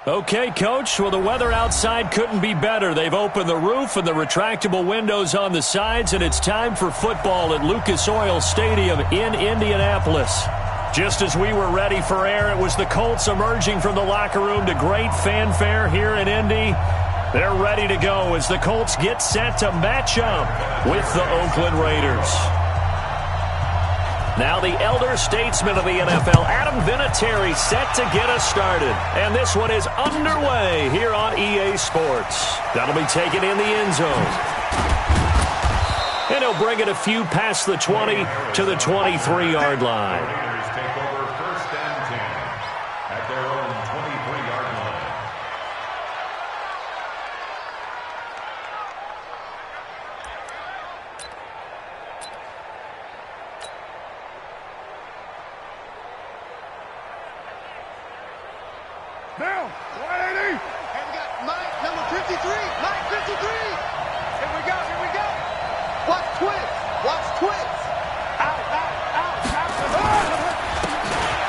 Okay, Coach. Well, the weather outside couldn't be better. They've opened the roof and the retractable windows on the sides, and it's time for football at Lucas Oil Stadium in Indianapolis. Just as we were ready for air, it was the Colts emerging from the locker room to great fanfare here in Indy. They're ready to go as the Colts get set to match up with the Oakland Raiders. Now the elder statesman of the NFL, Adam Vinatieri, set to get us started. And this one is underway here on EA Sports. That'll be taken in the end zone. And he'll bring it a few past the 20 to the 23-yard line. Now, 180. And we got Mike, number 53. Mike 53. Here we go. Watch twins. Out.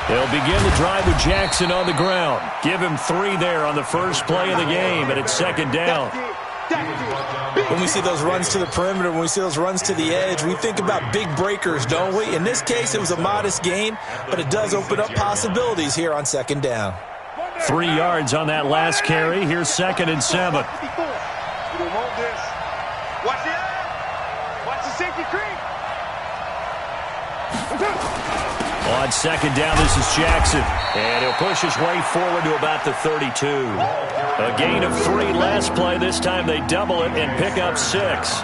They'll begin the drive with Jackson on the ground. Give him 3 there on the first play of the game, and it's second down. When we see those runs to the perimeter, when we see those runs to the edge, we think about big breakers, don't we? In this case, it was a modest gain, but it does open up possibilities here on second down. 3 yards on that last carry. Here's 2nd and 7. We don't want this. Watch the eye. Watch the safety creep. On second down, this is Jackson. And he'll push his way forward to about the 32. A gain of 3 last play. This time they double it and pick up 6.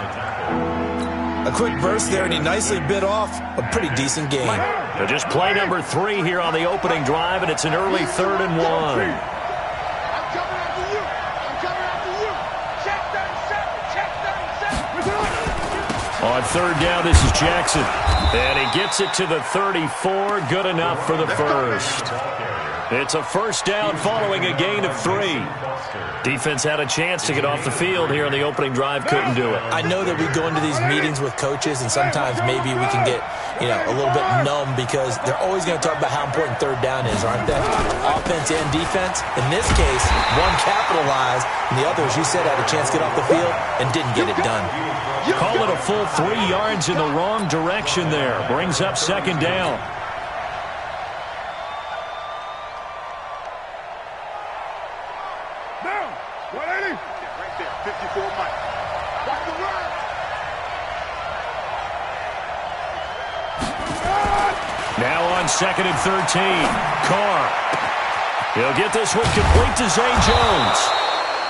A quick burst there, and he nicely bit off a pretty decent game. So just play number 3 here on the opening drive, and it's an early 3rd and 1. I'm coming after you. Check 37. On 3rd down, this is Jackson. And he gets it to the 34. Good enough for the first. It's a first down following a gain of 3. Defense had a chance to get off the field here on the opening drive. Couldn't do it. I know that we go into these meetings with coaches, and sometimes maybe we can get, a little bit numb because they're always going to talk about how important 3rd down is, aren't they? Offense and defense. In this case, one capitalized, and the other, as you said, had a chance to get off the field and didn't get it done. Call it a full 3 yards in the wrong direction there. Brings up second down. Now, 180. Right there, 54 Mike. Watch the run. Now on 2nd and 13. Carr. He'll get this one complete to Zay Jones.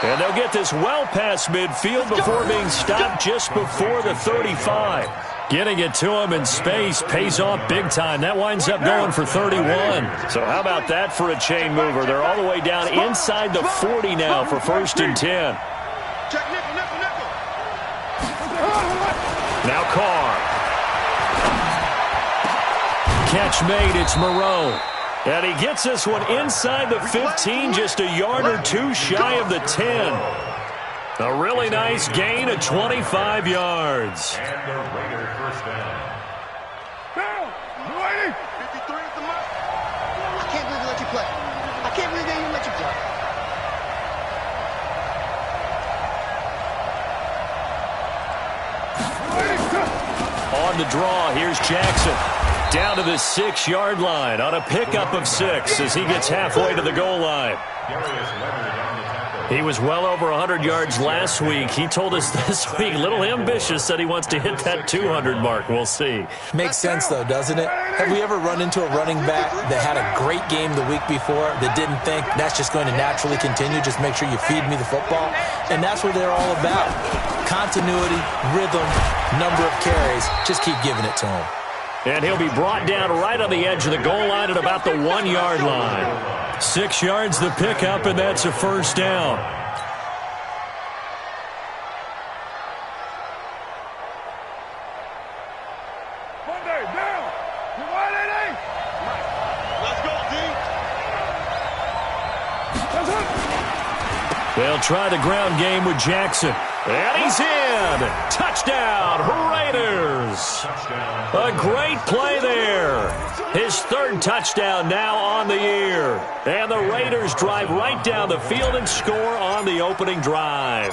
And they'll get this well past midfield before being stopped just before the 35. Getting it to him in space pays off big time. That winds up going for 31. So how about that for a chain mover? They're all the way down inside the 40 now for 1st and 10. Check nickel. Now Carr. Catch made. It's Moreau. And he gets this one inside the 15, just a yard or 2 shy of the 10. A really nice gain of 25 yards. And the Raiders first down. Now, 180. 53 is the mark. I can't believe they let you play. I can't believe they even let you play. On the draw, here's Jackson. Down to the 6-yard line on a pickup of 6 as he gets halfway to the goal line. He was well over 100 yards last week. He told us this week, a little ambitious, that he wants to hit that 200 mark. We'll see. Makes sense, though, doesn't it? Have we ever run into a running back that had a great game the week before that didn't think that's just going to naturally continue? Just make sure you feed me the football. And that's what they're all about. Continuity, rhythm, number of carries. Just keep giving it to him. And he'll be brought down right on the edge of the goal line at about the 1-yard line. 6 yards the pickup, and that's a first down. Monday, down. 180. Let's go, D. They'll try the ground game with Jackson. And he's in. Touchdown, Raiders. A great play there. His third touchdown now on the year. And the Raiders drive right down the field and score on the opening drive.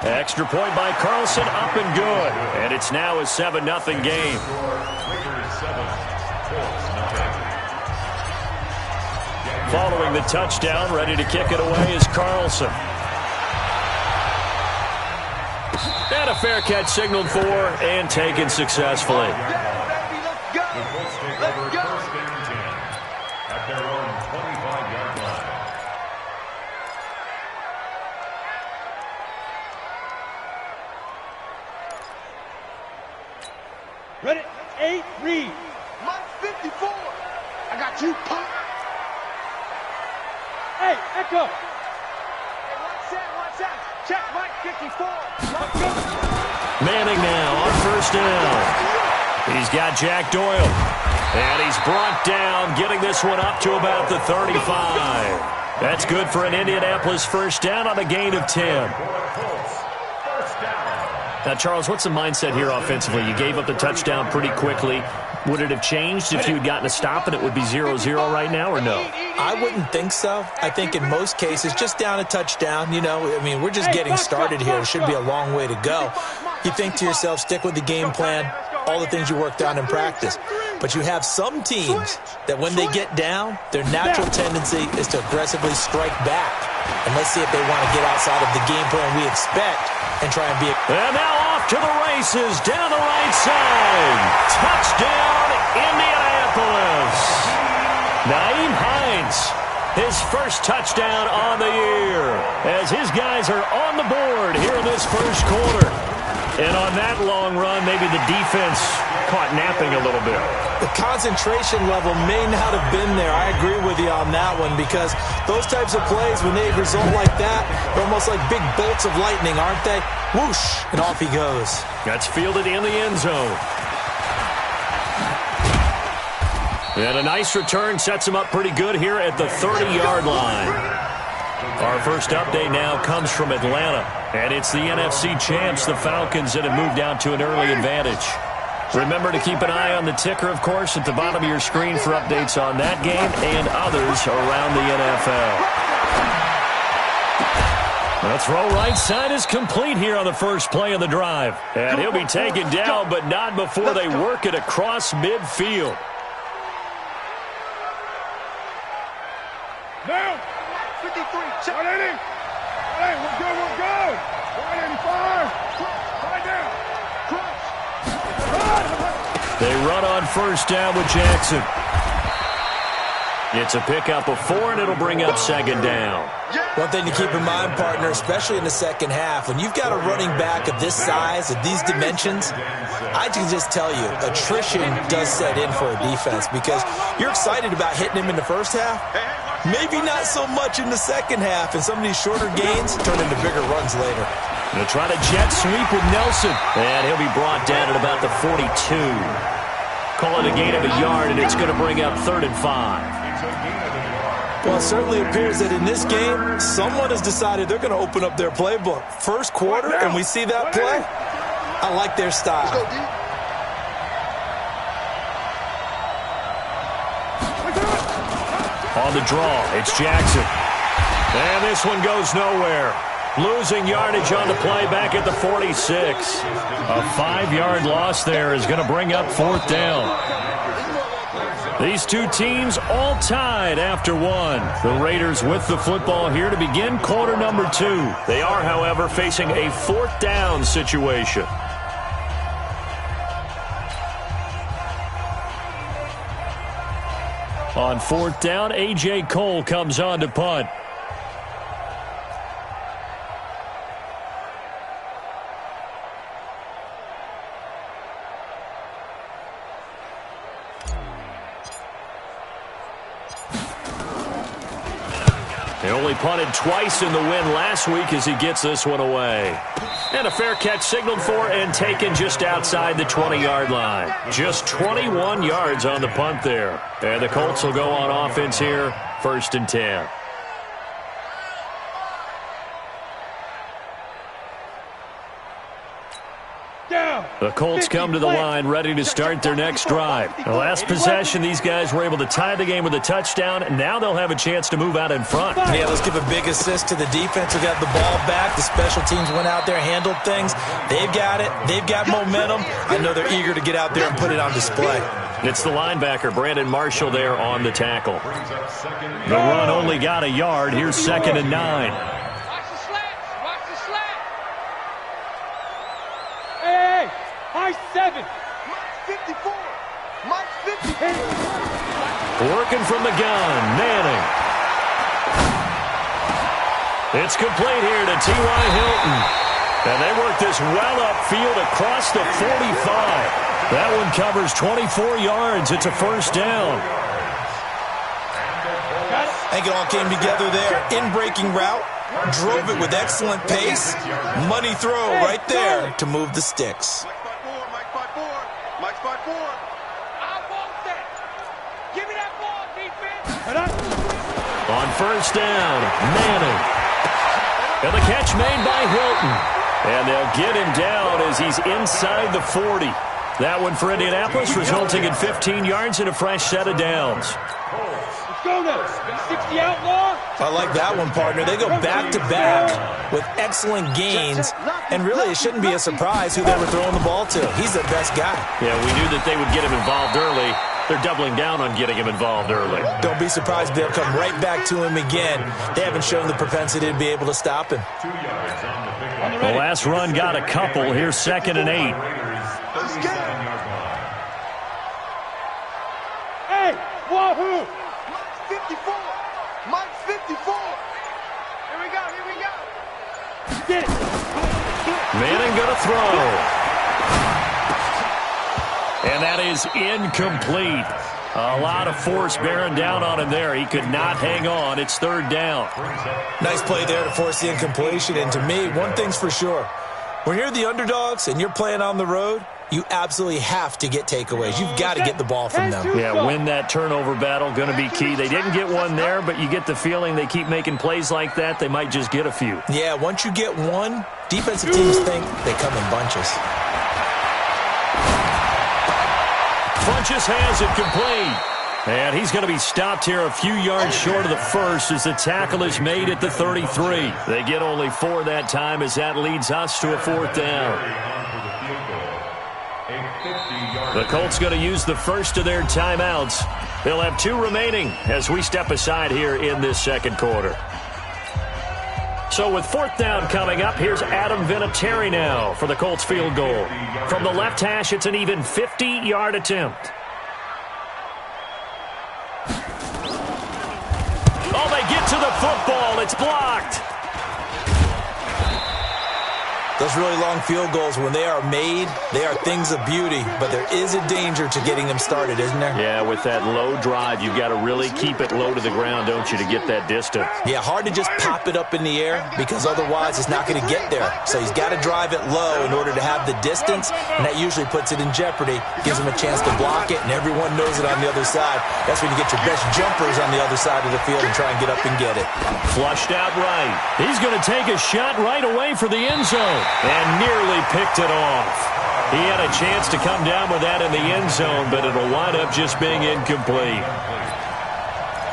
Extra point by Carlson, up and good. And it's now a 7-0 game. Following the touchdown, ready to kick it away is Carlson. And a fair catch signaled for and taken successfully. Ready? 8, read. Mike 54. I got you, punk. Hey, echo. Hey, watch out. Check Mike 54. Manning now on first down. He's got Jack Doyle. And he's brought down, getting this one up to about the 35. That's good for an Indianapolis first down on a gain of 10. Now, Charles, what's the mindset here offensively? You gave up the touchdown pretty quickly. Would it have changed if you had gotten a stop and it would be 0-0 right now, or no? I wouldn't think so. I think in most cases, just down a touchdown, you know, I mean, we're just getting started here. It should be a long way to go. You think to yourself, stick with the game plan, all the things you worked on in practice. But you have some teams that when they get down, their natural tendency is to aggressively strike back. And let's see if they want to get outside of the game plan we expect and try and be a... And now off to the races, down the right side. Touchdown, Indianapolis. Nyheim Hines, his first touchdown on the year, as his guys are on the board here in this first quarter. And on that long run, maybe the defense caught napping a little bit. The concentration level may not have been there. I agree with you on that one, because those types of plays, when they result like that, they're almost like big bolts of lightning, aren't they? Whoosh, and off he goes. That's fielded in the end zone. And a nice return sets him up pretty good here at the 30-yard line. Our first update now comes from Atlanta, and it's the NFC champs, the Falcons, that have moved out to an early advantage. Remember to keep an eye on the ticker, of course, at the bottom of your screen for updates on that game and others around the NFL. The throw right side is complete here on the first play of the drive. And he'll be taken down, but not before they work it across midfield. Now, 53, check. 180. Hey, we're good. 185. Right down. Crunch. They run on first down with Jackson. It's a pickup of 4, and it'll bring up second down. One thing to keep in mind, partner, especially in the second half, when you've got a running back of this size, of these dimensions, I can just tell you, attrition does set in for a defense, because you're excited about hitting him in the first half. Maybe not so much in the second half, and some of these shorter gains turn into bigger runs later. They'll try to jet sweep with Nelson, and he'll be brought down at about the 42. Call it a gain of a yard, and it's going to bring up 3rd and 5. Well, it certainly appears that in this game, someone has decided they're going to open up their playbook. First quarter, and we see that play. I like their style. On the draw, it's Jackson. And this one goes nowhere. Losing yardage on the play back at the 46. A 5-yard loss there is going to bring up 4th down. These two teams all tied after 1. The Raiders with the football here to begin quarter number 2. They are, however, facing a 4th down situation. On 4th down, A.J. Cole comes on to punt. They only punted twice in the win last week as he gets this one away. And a fair catch signaled for and taken just outside the 20-yard line. Just 21 yards on the punt there. And the Colts will go on offense here, 1st and 10. The Colts come to the line ready to start their next drive. The last possession, these guys were able to tie the game with a touchdown, and now they'll have a chance to move out in front. Yeah, let's give a big assist to the defense who got the ball back. The special teams went out there, handled things. They've got it. They've got momentum. I know they're eager to get out there and put it on display. It's the linebacker, Brandon Marshall, there on the tackle. The run only got a yard. Here's 2nd and 9. Watch the slats. Watch the slats. Hey, Mike 7. Mike 54. Mike 50. Working from the gun, Manning. It's complete here to T.Y. Hilton. And they work this well upfield across the 45. That one covers 24 yards. It's a first down. I think it all came together there. In-breaking route, drove it with excellent pace. Money throw right there to move the sticks. Mike 5-4. Mike 5-4. I want that. Give me that ball, defense. On first down, Manning. And the catch made by Hilton. And they'll get him down as he's inside the 40. That one for Indianapolis, resulting in 15 yards and a fresh set of downs. Let's go now. 60 outlaw. I like that one, partner. They go back-to-back with excellent gains, and really it shouldn't be a surprise who they were throwing the ball to. He's their best guy. Yeah, we knew that they would get him involved early. They're doubling down on getting him involved early. Don't be surprised they'll come right back to him again. They haven't shown the propensity to be able to stop him. The last run got a couple. Here's 2nd and 8. Let's get it. Hey, wahoo! Mike's 54. Mike's 54. Here we go. Here we go. Get it. Manning going to throw. And that is incomplete. A lot of force bearing down on him there. He could not hang on. It's 3rd down. Nice play there to force the incompletion. And to me, one thing's for sure. When you're the underdogs and you're playing on the road, you absolutely have to get takeaways. You've got to get the ball from them. Yeah, win that turnover battle, going to be key. They didn't get one there, but you get the feeling they keep making plays like that, they might just get a few. Yeah, once you get one, defensive teams think they come in bunches. Funchess has it complete. And he's going to be stopped here a few yards short of the first as the tackle is made at the 33. They get only 4 that time as that leads us to a 4th down. The Colts going to use the first of their timeouts. They'll have 2 remaining as we step aside here in this 2nd quarter. So with 4th down coming up, here's Adam Vinatieri now for the Colts field goal. From the left hash, it's an even 50-yard attempt. Oh, they get to the football. It's blocked. Those really long field goals, when they are made, they are things of beauty. But there is a danger to getting them started, isn't there? Yeah, with that low drive, you've got to really keep it low to the ground, don't you, to get that distance. Yeah, hard to just pop it up in the air because otherwise it's not going to get there. So he's got to drive it low in order to have the distance, and that usually puts it in jeopardy, gives him a chance to block it, and everyone knows it on the other side. That's when you get your best jumpers on the other side of the field and try and get up and get it. Flushed out right. He's going to take a shot right away for the end zone and nearly picked it off. He had a chance to come down with that in the end zone, but it'll wind up just being incomplete.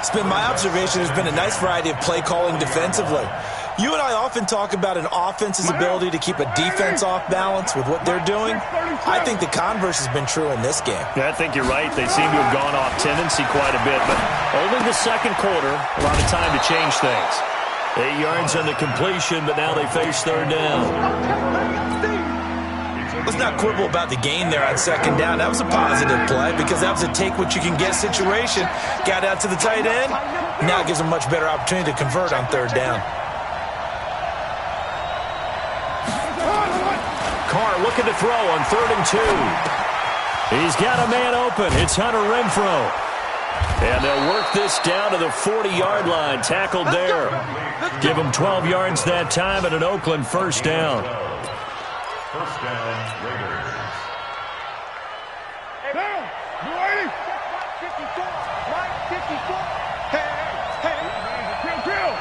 It's been my observation there's been a nice variety of play calling defensively. You and I often talk about an offense's ability to keep a defense off balance with what they're doing. I think the converse has been true in this game. Yeah, I think you're right. They seem to have gone off tendency quite a bit, but only the 2nd quarter, a lot of time to change things. 8 yards on the completion, but now they face 3rd down. Let's not quibble about the gain there on 2nd down. That was a positive play because that was a take-what-you-can-get situation. Got out to the tight end. Now it gives them a much better opportunity to convert on 3rd down. Carr looking to throw on 3rd and 2. He's got a man open. It's Hunter Renfrow. And they'll work this down to the 40-yard line. Tackled there. Give them 12 yards that time and an Oakland first down. First down, Raiders. Hey, down. You ready? 54. Mike 54. Hey. Drill.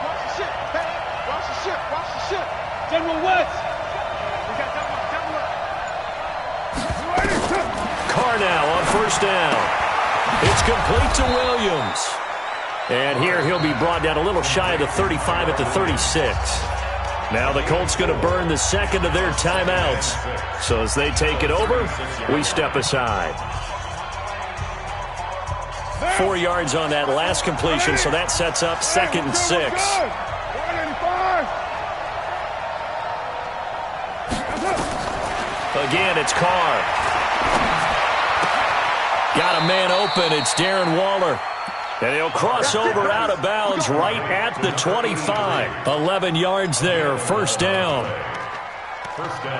Watch the ship. Hey. Watch the ship. Watch the ship. General West. We got double up. down. It's complete to Williams. And here he'll be brought down a little shy of the 35 at the 36. Now the Colts going to burn the second of their timeouts. So as they take it over, we step aside. 4 yards on that last completion, so that sets up 2nd and 6. Again, it's Carr. Got a man open. It's Darren Waller. And he'll cross over out of bounds right at the 25. 11 yards there, first down.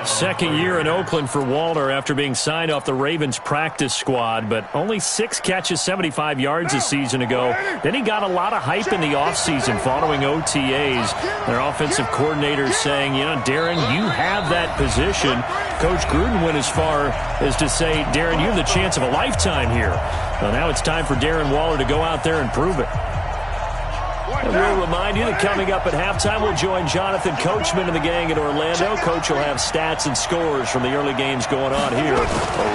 Second year in Oakland for Waller after being signed off the Ravens practice squad, but only 6 catches, 75 yards a season ago. Then he got a lot of hype in the offseason following OTAs. Their offensive coordinators saying, you know, Darren, you have that position. Coach Gruden went as far as to say, Darren, you have the chance of a lifetime here. Well, now it's time for Darren Waller to go out there and prove it. And we'll remind you that coming up at halftime, we'll join Jonathan Coachman and the gang in Orlando. Coach will have stats and scores from the early games going on here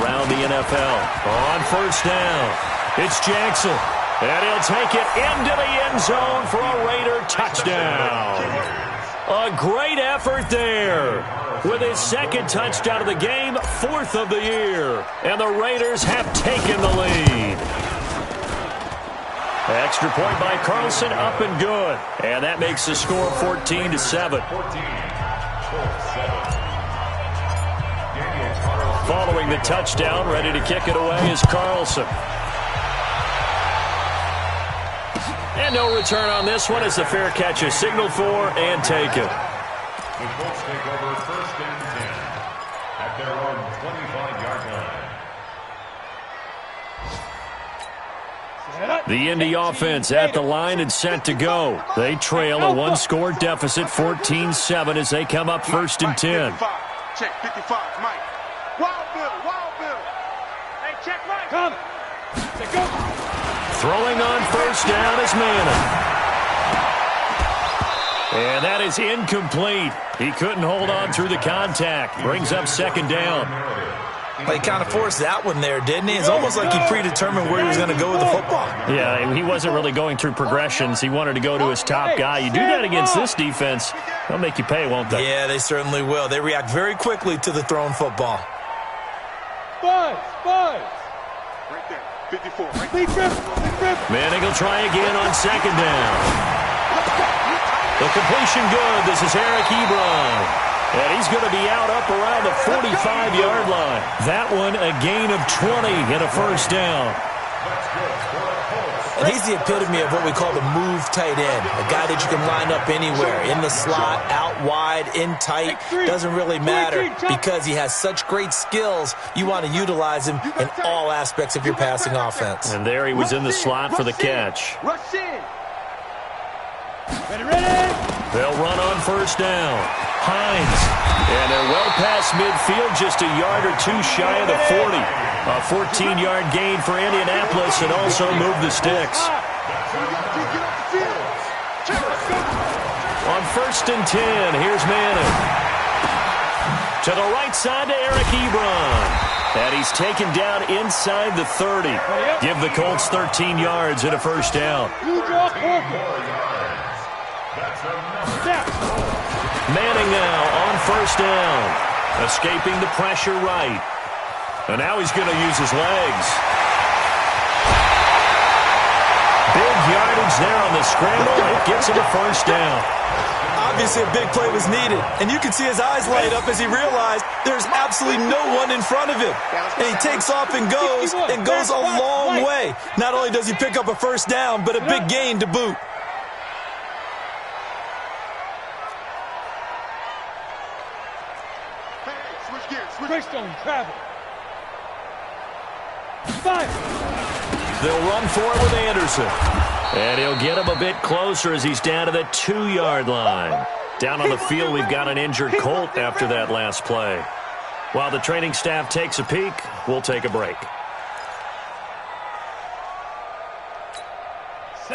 around the NFL. On first down, it's Jackson. And he'll take it into the end zone for a Raider touchdown. A great effort there. With his 2nd touchdown of the game, 4th of the year. And the Raiders have taken the lead. Extra point by Carlson, up and good. And that makes the score 14-7. Following the touchdown, ready to kick it away is Carlson. And no return on this one as the fair catch is signaled for and taken. The Colts take over 1st and 10 at their own 25-yard line. The Indy offense at the line and set to go. They trail a 1-score deficit, 14-7, as they come up 1st and 10. Check 55, Mike. Wild Bill. Hey, check Mike. Come. Go. Throwing on first down is Manning. And that is incomplete. He couldn't hold on through the contact. Brings up 2nd down. Well, he kind of forced that one there, didn't he? It's almost like he predetermined where he was going to go with the football. Yeah, he wasn't really going through progressions. He wanted to go to his top guy. You do that against this defense, they'll make you pay, won't they? Yeah, they certainly will. They react very quickly to the thrown football. Five. Right there, 54. Right there. Manning will try again on 2nd down. The completion good. This is Eric Ebron. And he's going to be out up around the 45-yard line. That one a gain of 20 and a first down. And he's the epitome of what we call the move tight end. A guy that you can line up anywhere. In the slot, out wide, in tight. Doesn't really matter because he has such great skills. You want to utilize him in all aspects of your passing offense. And there he was in the slot for the catch. Rush in. Ready. They'll run on first down. Hines. And they're well past midfield, just a yard or two shy of the 40. A 14-yard gain for Indianapolis and also move the sticks. On 1st and 10, here's Manning. To the right side to Eric Ebron. And he's taken down inside the 30. Give the Colts 13 yards and a first down. Manning now on first down. Escaping the pressure right. And now he's going to use his legs. Big yardage there on the scramble. It gets him a first down. Obviously a big play was needed. And you can see his eyes light up as he realized there's absolutely no one in front of him. And he takes off and goes a long way. Not only does he pick up a first down, but a big gain to boot. Greystone travel. They'll run for it with Anderson. And he'll get him a bit closer as he's down to the 2-yard line. Down on the field, we've got an injured Colt after that last play. While the training staff takes a peek, we'll take a break.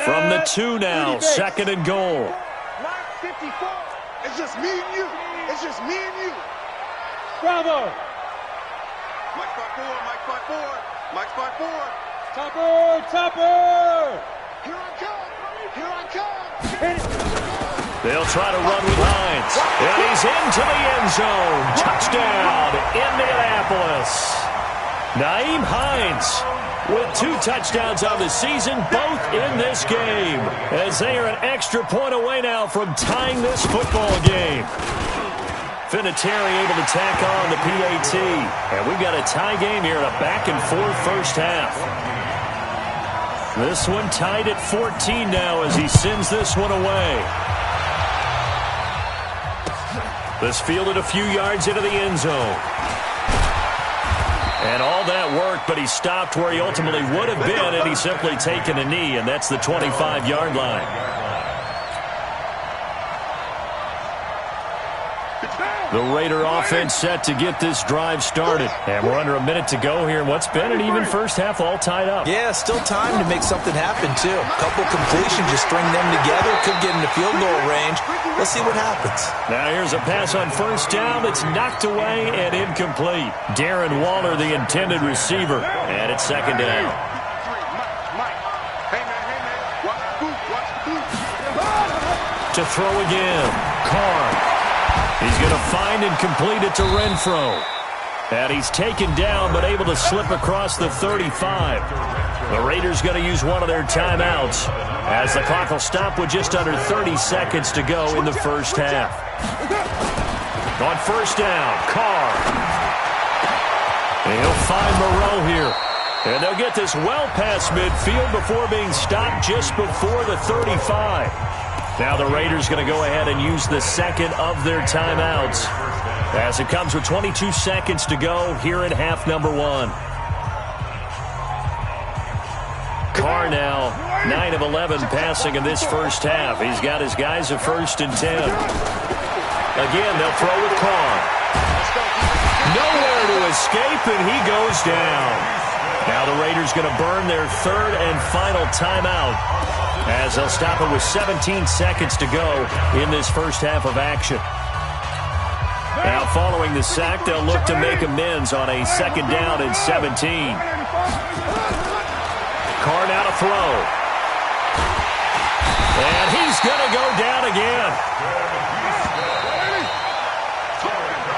From the 2 now, 2nd and goal. 54. It's just me and you. It's just me and you. Bravo. Mike 5-4. Mike's by 4. Topper! Topper! Here I come! Here I come! They'll try to run with Hines. And he's into the end zone. Touchdown, Indianapolis. Nyheim Hines with 2 touchdowns on the season, both in this game, as they are an extra point away now from tying this football game. Vinatieri able to tack on the PAT. And we've got a tie game here in a back-and-forth first half. This one tied at 14 now as he sends this one away. This fielded a few yards into the end zone. And all that worked, but he stopped where he ultimately would have been, and he's simply taken a knee, and that's the 25-yard line. The Raider offense set to get this drive started. And we're under a minute to go here in what's been an even first half, all tied up. Yeah, still time to make something happen, too. A couple completions, just string them together. Could get into field goal range. Let's see what happens. Now here's a pass on first down. It's knocked away and incomplete. Darren Waller, the intended receiver. And it's second down. Mike. Hey, man. Watch the boot. To throw again. Carr. He's going to find and complete it to Renfro. And he's taken down but able to slip across the 35. The Raiders going to use one of their timeouts as the clock will stop with just under 30 seconds to go in the first half. On first down, Carr. And he'll find Moreau here. And they'll get this well past midfield before being stopped just before the 35. Now the Raiders going to go ahead and use the second of their timeouts as it comes with 22 seconds to go here in half number 1. Carr now 9 of 11 passing in this first half. He's got his guys at 1st and 10. Again, they'll throw with Carr. Nowhere to escape, and he goes down. Now the Raiders going to burn their 3rd and final timeout as they'll stop it with 17 seconds to go in this first half of action. Now following the sack, they'll look to make amends on a 2nd down and 17. Carr now to throw. And he's going to go down again.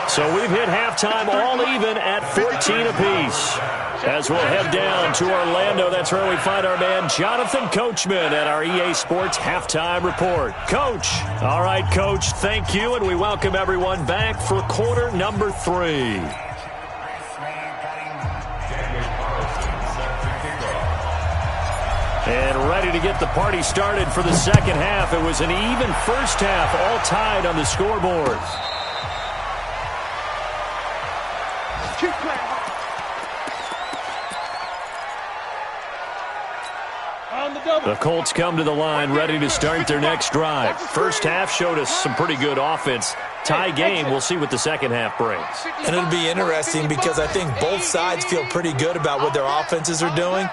So we've hit halftime all even at 14 apiece. As we'll head down to Orlando, that's where we find our man Jonathan Coachman at our EA Sports Halftime Report. Coach. All right, Coach, thank you, and we welcome everyone back for quarter number 3. And ready to get the party started for the second half. It was an even first half, all tied on the scoreboard. The Colts come to the line ready to start their next drive. First half showed us some pretty good offense. Tie game, we'll see what the second half brings. And it'll be interesting because I think both sides feel pretty good about what their offenses are doing.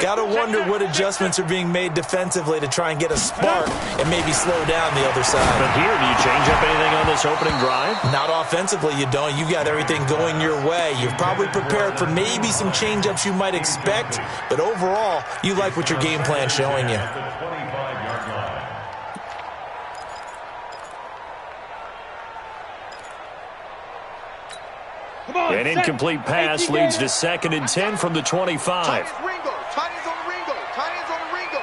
Got to wonder what adjustments are being made defensively to try and get a spark and maybe slow down the other side. But here, do you change up anything on this opening drive? Not offensively, you don't. You've got everything going your way. You've probably prepared for maybe some change-ups you might expect, but overall, you like what your game plan's showing you. An incomplete pass leads to 2nd and 10 from the 25. Tight ends on the Ringo.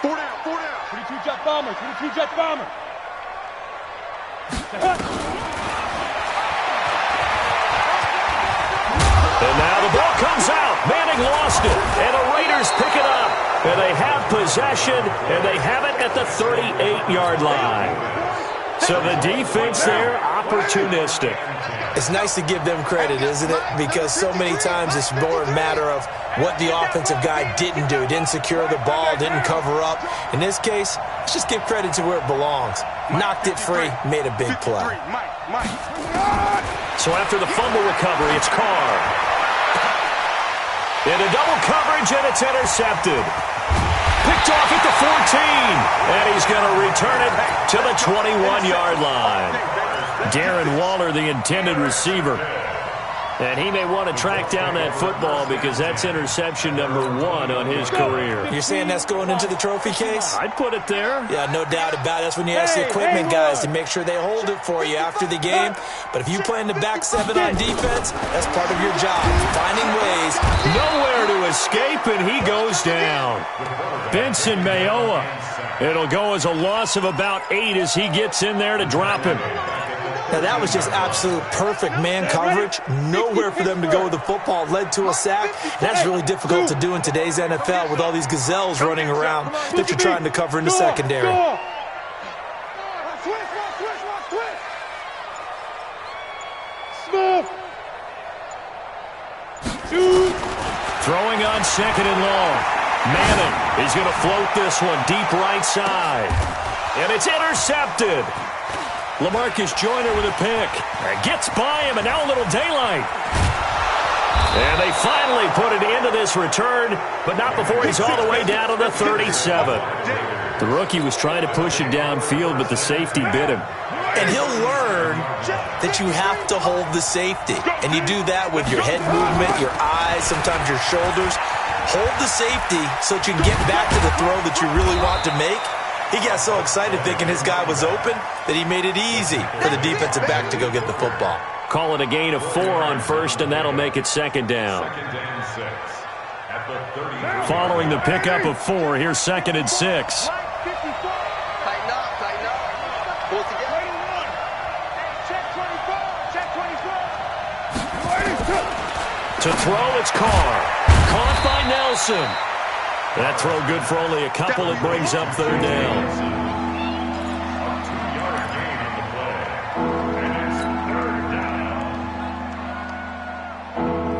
4 down. 22 jet bomber. And now the ball comes out. Manning lost it. And the Raiders pick it up. And they have possession. And they have it at the 38-yard line. So the defense there, opportunistic. It's nice to give them credit, isn't it? Because so many times it's more a matter of what the offensive guy didn't do. Didn't secure the ball, didn't cover up. In this case, let's just give credit to where it belongs. Knocked it free, made a big play. So after the fumble recovery, it's Carr. Into double coverage, and it's intercepted. Picked off at the 14, and he's going to return it to the 21-yard line. Darren Waller, the intended receiver. And he may want to track down that football because that's interception number 1 on his career. You're saying that's going into the trophy case? I'd put it there. Yeah, no doubt about it. That's when you ask the equipment guys to make sure they hold it for you after the game. But if you play in the back 7 on defense, that's part of your job, finding ways. Nowhere to escape, and he goes down. Benson Mayowa. It'll go as a loss of about 8 as he gets in there to drop him. Now, that was just absolute perfect man coverage. Nowhere for them to go with the football. Led to a sack. That's really difficult to do in today's NFL with all these gazelles running around that you're trying to cover in the secondary. Throwing on 2nd and long. Manning is going to float this one deep right side. And it's intercepted. LaMarcus Joyner with a pick. Gets by him, and now a little daylight. And they finally put it into this return, but not before he's all the way down to the 37. The rookie was trying to push it downfield, but the safety bit him. And he'll learn that you have to hold the safety. And you do that with your head movement, your eyes, sometimes your shoulders. Hold the safety so that you can get back to the throw that you really want to make. He got so excited thinking his guy was open that he made it easy for the defensive back to go get the football. Call it a gain of 4 on first, and that'll make it 2nd down. Following the pickup of 4, here's 2nd and 6. Tighten up, tighten up. Pull it together. Check 24, check 24. To throw, it's Carr. Caught by Nelson. That throw good for only a couple. It brings up 3rd down. A 2-yard gain on the play. And it's 3rd down.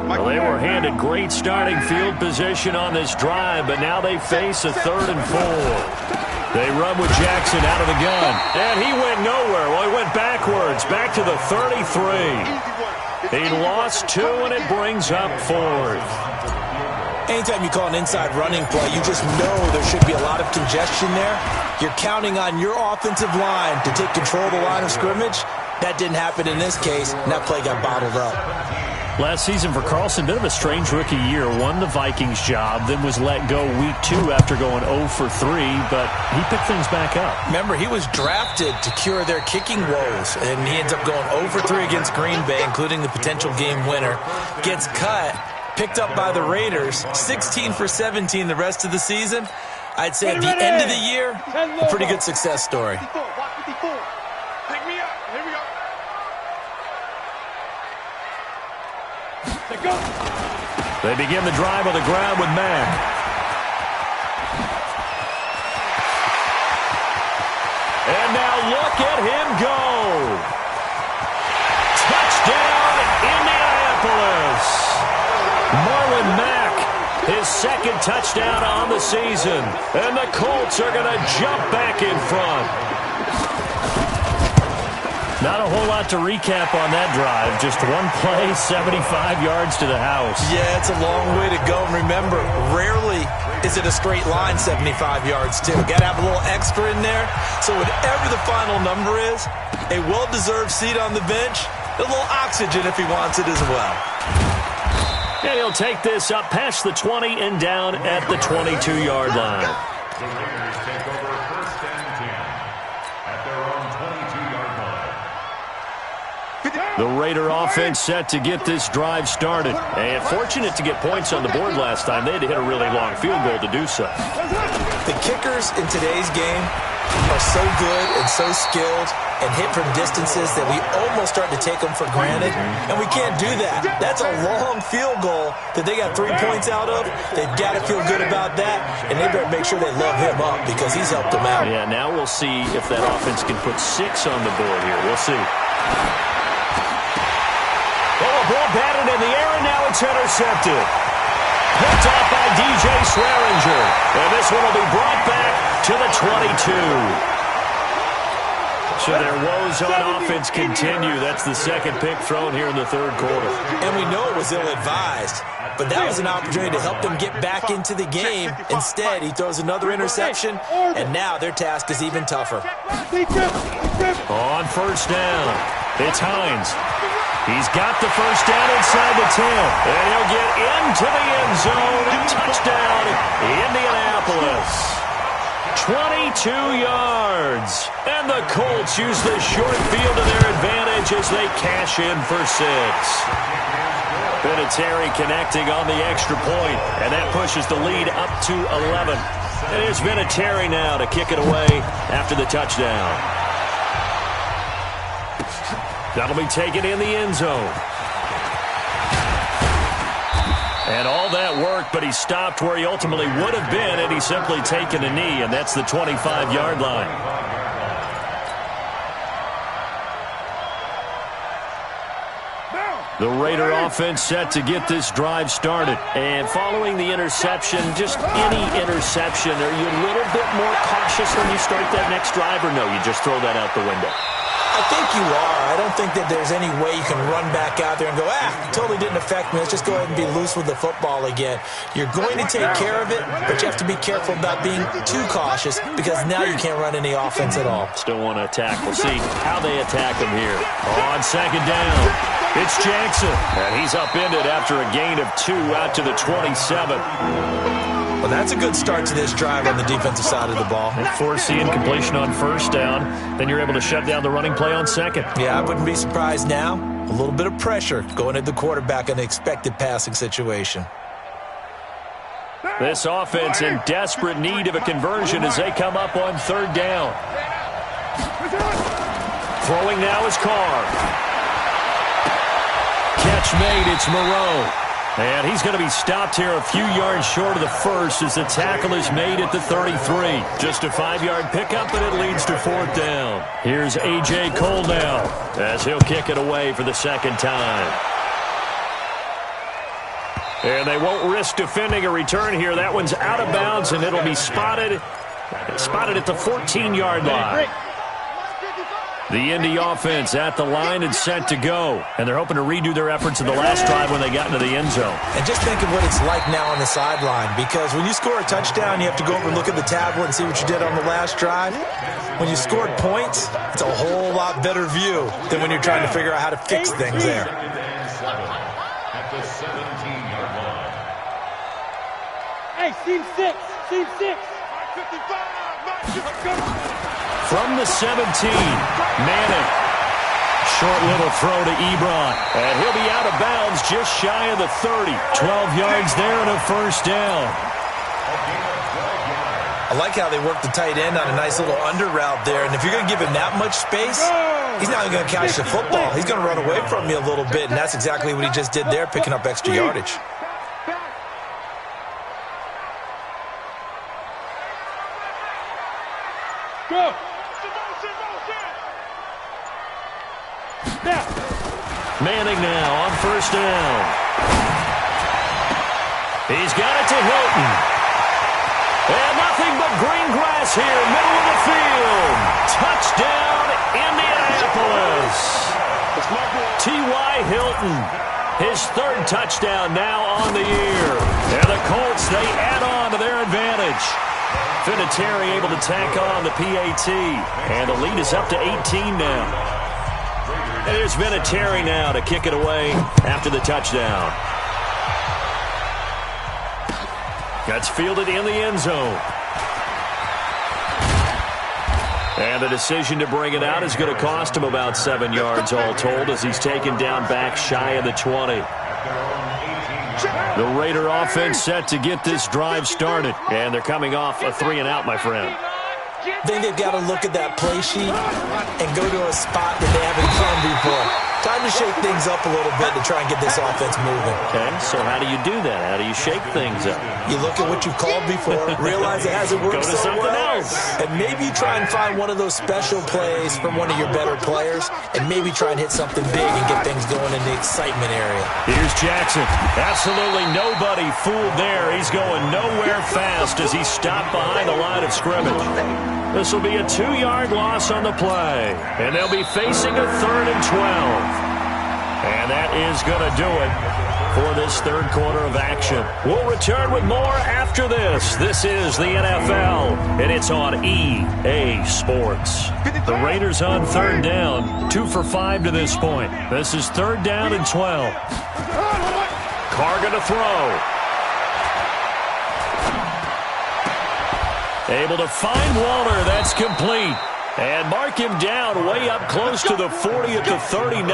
Well, they were handed great starting field position on this drive, but now they face a 3rd and 4. They run with Jackson out of the gun. And he went nowhere. Well, he went backwards, back to the 33. He lost 2, and it brings up 4th. Anytime you call an inside running play, you just know there should be a lot of congestion there. You're counting on your offensive line to take control of the line of scrimmage. That didn't happen in this case, and that play got bottled up. Last season for Carlson, bit of a strange rookie year. Won the Vikings job, then was let go week 2 after going 0 for 3, but he picked things back up. Remember, he was drafted to cure their kicking woes, and he ends up going 0 for 3 against Green Bay, including the potential game winner. Gets cut. Picked up by the Raiders, 16 for 17 the rest of the season. I'd say at the end of the year, a pretty good success story. 54, watch 54. Pick me up. Here we go. They begin the drive on the ground with Mack. And now look at him go. Touchdown, Indianapolis. Marlon Mack, his 2nd touchdown on the season. And the Colts are going to jump back in front. Not a whole lot to recap on that drive. Just one play, 75 yards to the house. Yeah, it's a long way to go. And remember, rarely is it a straight line 75 yards, too. Got to have a little extra in there. So whatever the final number is, a well-deserved seat on the bench, a little oxygen if he wants it as well. And he'll take this up past the 20 and down at the 22-yard line. The Raiders take over 1st and 10 at their own 22-yard line. The Raider offense set to get this drive started. And fortunate to get points on the board last time. They had to hit a really long field goal to do so. The kickers in today's game are so good and so skilled and hit from distances that we almost start to take them for granted, and we can't do that. That's a long field goal that they got 3 points out of. They've got to feel good about that, and they better make sure they love him up because he's helped them out. Yeah, now we'll see if that offense can put 6 on the board here. We'll see. Well, a ball batted in the air, and now it's intercepted. Picked off by DJ Swearinger, and this one will be brought back to the 22. So their woes on offense continue. That's the 2nd pick thrown here in the 3rd quarter. And we know it was ill-advised, but that was an opportunity to help them get back into the game. Instead, he throws another interception, and now their task is even tougher. On 1st down, it's Hines. He's got the first down inside the 10. And he'll get into the end zone. Touchdown, Indianapolis. 22 yards. And the Colts use the short field to their advantage as they cash in for 6. Vinatieri connecting on the extra point, and that pushes the lead up to 11. It is Vinatieri now to kick it away after the touchdown. That'll be taken in the end zone. And all that work, but he stopped where he ultimately would have been had he simply taken a knee, and that's the 25-yard line. The Raider offense set to get this drive started. And following the interception, just any interception, are you a little bit more cautious when you start that next drive, or no, you just throw that out the window? I think you are. I don't think that there's any way you can run back out there and go, totally didn't affect me. Let's just go ahead and be loose with the football again. You're going to take care of it, but you have to be careful about being too cautious because now you can't run any offense at all. Still want to attack. We'll see how they attack him here. On second down, it's Jackson. And he's upended after a gain of 2 out to the 27. Well, that's a good start to this drive on the defensive side of the ball. And force the incompletion on first down. Then you're able to shut down the running play on second. Yeah, I wouldn't be surprised now. A little bit of pressure going at the quarterback in an expected passing situation. This offense in desperate need of a conversion as they come up on third down. Throwing now is Carr. Catch made, it's Moreau. And he's going to be stopped here a few yards short of the first as the tackle is made at the 33. Just a 5-yard pickup, and it leads to fourth down. Here's A.J. Cole now as he'll kick it away for the second time. And they won't risk defending a return here. That one's out of bounds, and it'll be spotted at the 14-yard line. The Indy offense at the line and set to go. And they're hoping to redo their efforts in the last drive when they got into the end zone. And just think of what it's like now on the sideline, because when you score a touchdown, you have to go over and look at the tablet and see what you did on the last drive. When you scored points, it's a whole lot better view than when you're trying to figure out how to fix things there. At the 17-yard line. Hey, Team 6. Team 6. 55. From the 17, Manning. Short little throw to Ebron. And he'll be out of bounds just shy of the 30. 12 yards there and a first down. I like how they work the tight end on a nice little under route there. And if you're going to give him that much space, he's not going to catch the football. He's going to run away from you a little bit, and that's exactly what he just did there, picking up extra yardage. Go. Manning now on first down. He's got it to Hilton. And nothing but green grass here, middle of the field. Touchdown, Indianapolis. T.Y. Hilton, his third touchdown now on the year. And the Colts, they add on to their advantage. Vinatieri able to tack on the PAT. And the lead is up to 18 now. And here's Vinatieri now to kick it away after the touchdown. That's fielded in the end zone. And the decision to bring it out is going to cost him about 7 yards all told as he's taken down back shy of the 20. The Raider offense set to get this drive started. And they're coming off a 3-and-out, my friend. I think they've got to look at that play sheet and go to a spot that they haven't come before. Time to shake things up a little bit to try and get this offense moving. Okay, so how do you do that? How do you shake things up? You look at what you've called before, realize it hasn't worked Go to so something well, else. and maybe try and find one of those special plays from one of your better players, and maybe try and hit something big and get things going in the excitement area. Here's Jackson. Absolutely nobody fooled there. He's going nowhere fast as he stopped behind the line of scrimmage. This will be a 2-yard loss on the play, and they'll be facing a 3rd and 12. And that is going to do it for this third quarter of action. We'll return with more after this. This is the NFL, and it's on EA Sports. The Raiders on third down, 2 for 5 to this point. This is third down and 12. Carr going to throw. Able to find Waller. That's complete. And mark him down way up close to the 40 at the 39.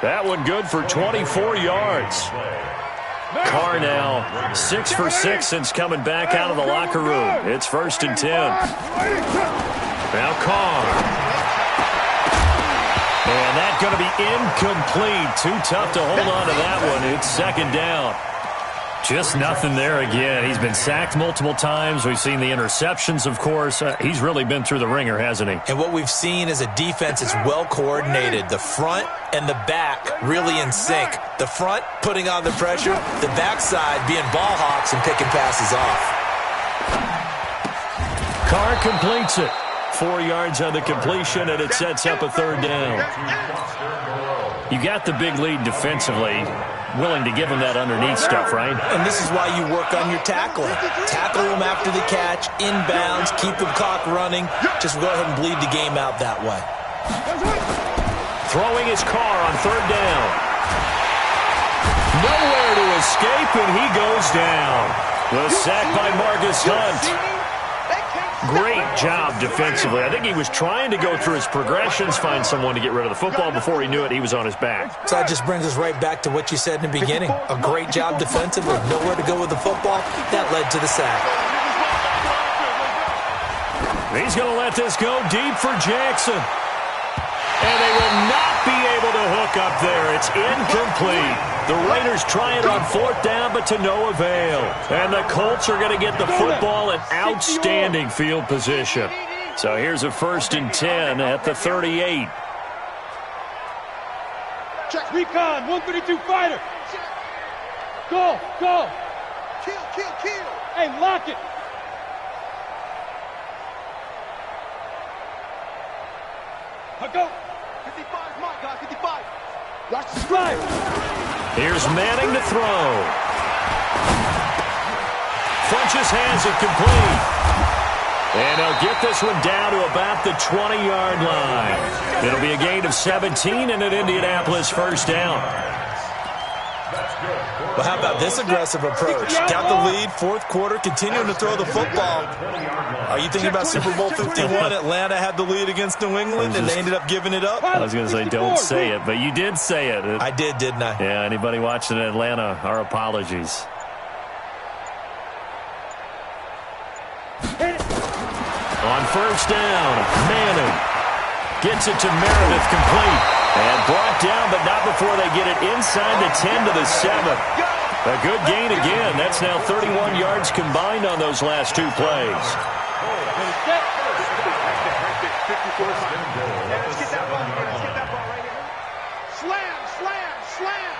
That one good for 24 yards. Carr now 6 for 6 since coming back out of the locker room. It's first and 10. Now Carr. And that's going to be incomplete. Too tough to hold on to that one. It's second down. Just nothing there again. He's been sacked multiple times. We've seen the interceptions, of course. He's really been through the ringer, hasn't he? And what we've seen is a defense that's well coordinated. The front and the back really in sync. The front putting on the pressure. The backside being ball hawks and picking passes off. Carr completes it. 4 yards on the completion, and it sets up a third down. You got the big lead defensively. Willing to give him that underneath stuff, right? And this is why you work on your tackling. Tackle him after the catch, inbounds, keep the clock running. Just go ahead and bleed the game out that way. Throwing his Carr on third down. Nowhere to escape, and he goes down. The sack by Marcus Hunt. Great job defensively. I think he was trying to go through his progressions, find someone to get rid of the football. Before he knew it, he was on his back. So that just brings us right back to what you said in the beginning. A great job defensively. Nowhere to go with the football. That led to the sack. He's going to let this go deep for Jackson. And they will not be able to hook up there. It's incomplete. The Raiders try it on fourth down, but to no avail. And the Colts are going to get the football in outstanding field position. So here's a first and 10 at the 38. Check. Recon, 132 fighter. Go, go. Kill, kill, kill. Hey, lock it. I'll go. 55 Mike, guys, 55. Watch the strike. Here's Manning to throw. Funches has it complete. And they'll get this one down to about the 20-yard line. It'll be a gain of 17 and an Indianapolis first down. Well, how about this aggressive approach? Got the lead, fourth quarter, continuing to throw the football. Are you thinking about Super Bowl 51? Atlanta had the lead against New England, and they ended up giving it up? I was going to say, don't say it, but you did say it. I did, didn't I? Yeah, anybody watching Atlanta, our apologies. On first down, Manning gets it to Meredith, complete. And brought down, but not before they get it inside the 10 to the 7. A good gain again. That's now 31 yards combined on those last two plays. Let's get that ball. Let's get that ball right here. Slam, slam, slam.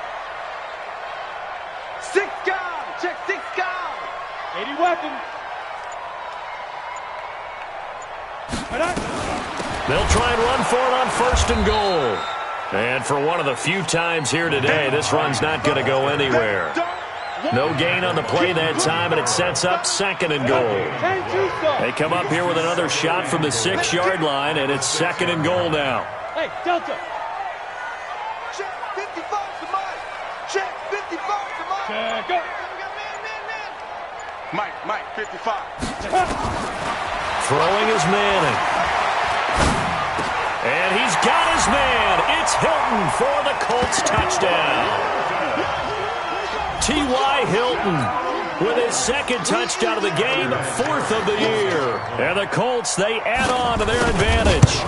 6 gone. Check 6 gone. 80 weapons. They'll try and run for it on first and goal. And for one of the few times here today, this run's not going to go anywhere. No gain on the play that time, and it sets up second and goal. They come up here with another shot from the 6-yard line, and it's second and goal now. Hey, Delta. Check 55 to Mike. Check 55 to Mike. Check up. Mike, 55. Throwing is Manning. And he's got his man. It's Hilton for the Colts touchdown. T.Y. Hilton with his second touchdown of the game, 4th of the year. And the Colts, they add on to their advantage.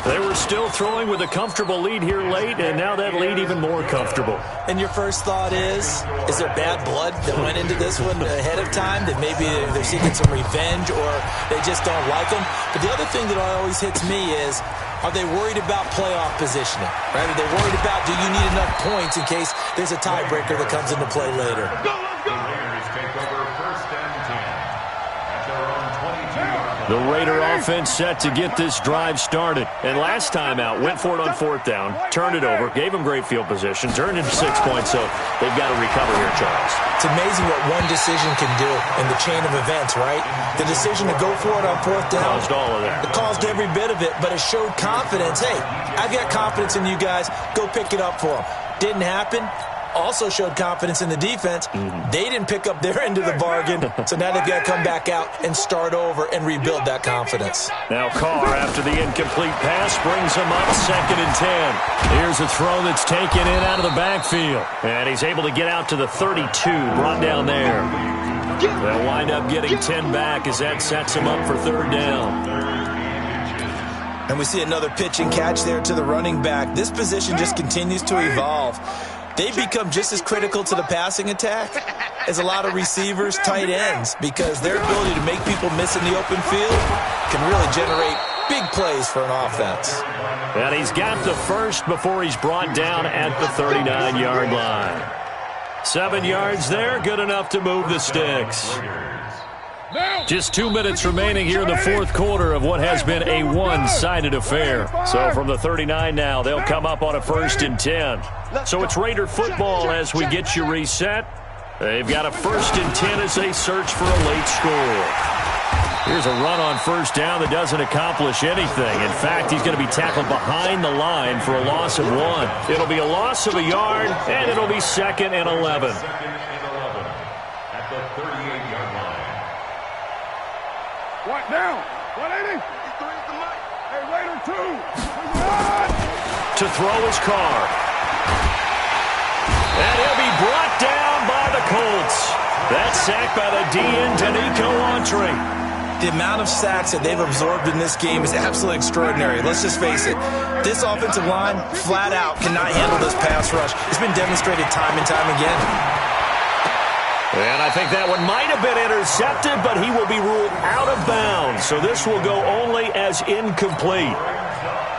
They were still throwing with a comfortable lead here late, and now that lead even more comfortable. And your first thought is there bad blood that went into this one ahead of time, that maybe they're seeking some revenge or they just don't like them? But the other thing that always hits me is, are they worried about playoff positioning? Right? Are they worried about, do you need enough points in case there's a tiebreaker that comes into play later? The Raiders take over first and 10 at their own 22-yard line. The Raider offense set to get this drive started. And last time out, went for it on 4th down, turned it over, gave them great field position, turned into 6 points, so they've got to recover here, Charles. It's amazing what one decision can do in the chain of events, right? The decision to go for it on 4th down. Caused all of that. It caused every bit of it, but it showed confidence. Hey, I've got confidence in you guys. Go pick it up for them. Didn't happen. Also showed confidence in the defense. They didn't pick up their end of the bargain, so now they've got to come back out and start over and rebuild that confidence. Now Carr, after the incomplete pass, brings him up 2nd and 10. Here's a throw that's taken in out of the backfield. And he's able to get out to the 32, brought down there. They'll wind up getting 10 back as that sets him up for 3rd down. And we see another pitch and catch there to the running back. This position just continues to evolve. They become just as critical to the passing attack as a lot of receivers, tight ends, because their ability to make people miss in the open field can really generate big plays for an offense. And he's got the first before he's brought down at the 39-yard line. 7 yards there, good enough to move the sticks. Just 2 minutes remaining here in the 4th quarter of what has been a one-sided affair. So from the 39 now, they'll come up on a 1st and 10. So it's Raider football as we get you reset. They've got a 1st and 10 as they search for a late score. Here's a run on 1st down that doesn't accomplish anything. In fact, he's going to be tackled behind the line for a loss of 1. It'll be a loss of a yard, and it'll be 2nd and 11. At the 38-yard line. What now? 180? Hey, Raider 2. To throw his Carr. And he'll be brought down by the Colts. That's sacked by the DN, Danico Autry. The amount of sacks that they've absorbed in this game is absolutely extraordinary. Let's just face it. This offensive line, flat out, cannot handle this pass rush. It's been demonstrated time and time again. And I think that one might have been intercepted, but he will be ruled out of bounds. So this will go only as incomplete.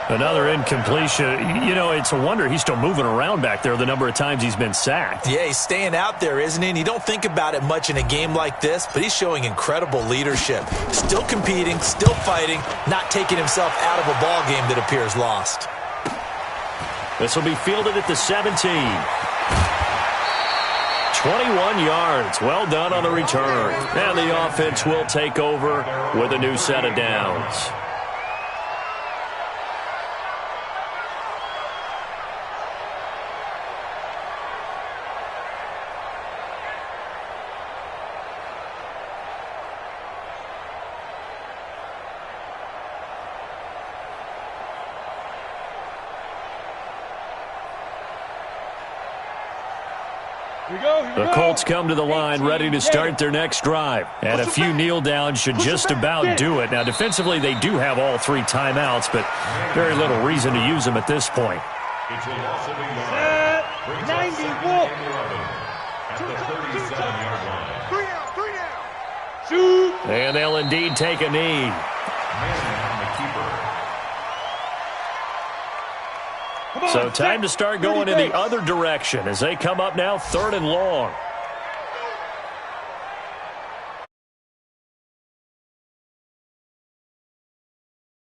Another incompletion. You know, it's a wonder he's still moving around back there the number of times he's been sacked. Yeah, he's staying out there, isn't he? And you don't think about it much in a game like this, but he's showing incredible leadership. Still competing, still fighting, not taking himself out of a ball game that appears lost. This will be fielded at the 17. 21 yards. Well done on the return. And the offense will take over with a new set of downs. The Colts come to the line ready to start their next drive. And a few kneel downs should just about do it. Now, defensively, they do have all 3 timeouts, but very little reason to use them at this point. It's a loss of a yard. 91. At the 37-yard line. 3 down. Shoot. And they'll indeed take a knee. Man on the keeper. So time to start going in the other direction as they come up now 3rd and long.